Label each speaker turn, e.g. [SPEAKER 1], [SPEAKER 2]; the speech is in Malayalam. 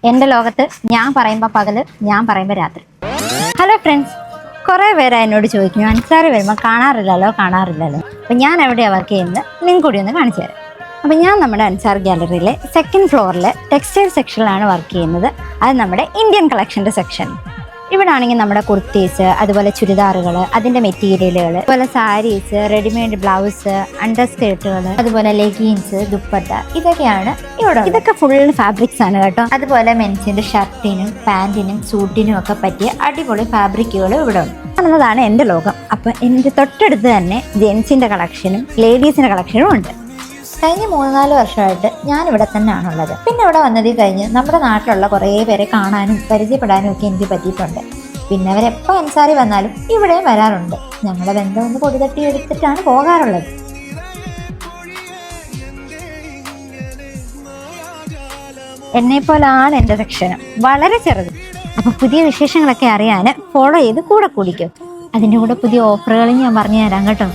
[SPEAKER 1] എൻ്റെ ലോകത്ത് ഞാൻ പറയുമ്പോൾ പകല്, ഞാൻ പറയുമ്പോൾ രാത്രി. ഹലോ ഫ്രണ്ട്സ്, കുറേ പേര് എന്നോട് ചോദിക്കുന്നു അൻസാരി വരുമ്പോൾ കാണാറില്ലല്ലോ. അപ്പം ഞാൻ എവിടെയാണ് വർക്ക് ചെയ്യുന്നത് നിങ്ങൾക്ക് കൂടി ഒന്ന് കാണിച്ചു തരാം. അപ്പം ഞാൻ നമ്മുടെ അൻസാർ ഗാലറിയിലെ സെക്കൻഡ് ഫ്ലോറിൽ ടെക്സ്റ്റൈൽ സെക്ഷനിലാണ് വർക്ക് ചെയ്യുന്നത്. അത് നമ്മുടെ ഇന്ത്യൻ കളക്ഷൻ്റെ സെക്ഷൻ. ഇവിടെ ആണെങ്കിൽ നമ്മുടെ കുർത്തീസ്, അതുപോലെ ചുരിദാറുകൾ, അതിൻ്റെ മെറ്റീരിയലുകൾ, അതുപോലെ സാരീസ്, റെഡിമെയ്ഡ് ബ്ലൗസ്, അണ്ടർ സ്കേർട്ടുകൾ, അതുപോലെ ലെഗിൻസ്, ദുപ്പട്ട, ഇതൊക്കെയാണ് ഇവിടെ. ഇതൊക്കെ ഫുൾ ഫാബ്രിക്സ് ആണ് കേട്ടോ. അതുപോലെ മെൻസിൻ്റെ ഷർട്ടിനും പാൻറ്റിനും സൂട്ടിനും ഒക്കെ പറ്റിയ അടിപൊളി ഫാബ്രിക്കുകൾ ഇവിടെ ഉണ്ട്. എന്നതാണ് എൻ്റെ ലോകം. അപ്പം എൻ്റെ തൊട്ടടുത്ത് തന്നെ ജെൻസിൻ്റെ കളക്ഷനും ലേഡീസിൻ്റെ കളക്ഷനും ഉണ്ട്. കഴിഞ്ഞ 3-4 വർഷമായിട്ട് ഞാനിവിടെ തന്നെയാണുള്ളത്. പിന്നെ ഇവിടെ വന്നതിൽ കഴിഞ്ഞ് നമ്മുടെ നാട്ടിലുള്ള കുറേ പേരെ കാണാനും പരിചയപ്പെടാനും ഒക്കെ എനിക്ക് പറ്റിയിട്ടുണ്ട്. പിന്നെ അവരെപ്പോൾ അൻസാരി വന്നാലും ഇവിടെ വരാറുണ്ട്. ഞങ്ങളുടെ ബന്ധം ഒന്ന് പൊടി തട്ടി എടുത്തിട്ടാണ് പോകാറുള്ളത്. എന്നെപ്പോലാണ് എൻ്റെ സെക്ഷനും, വളരെ ചെറുത്. അപ്പോൾ പുതിയ വിശേഷങ്ങളൊക്കെ അറിയാൻ ഫോളോ ചെയ്ത് കൂടെ കൂടിക്കും. അതിൻ്റെ കൂടെ പുതിയ ഓഫറുകളും ഞാൻ പറഞ്ഞു തരാം കേട്ടോ.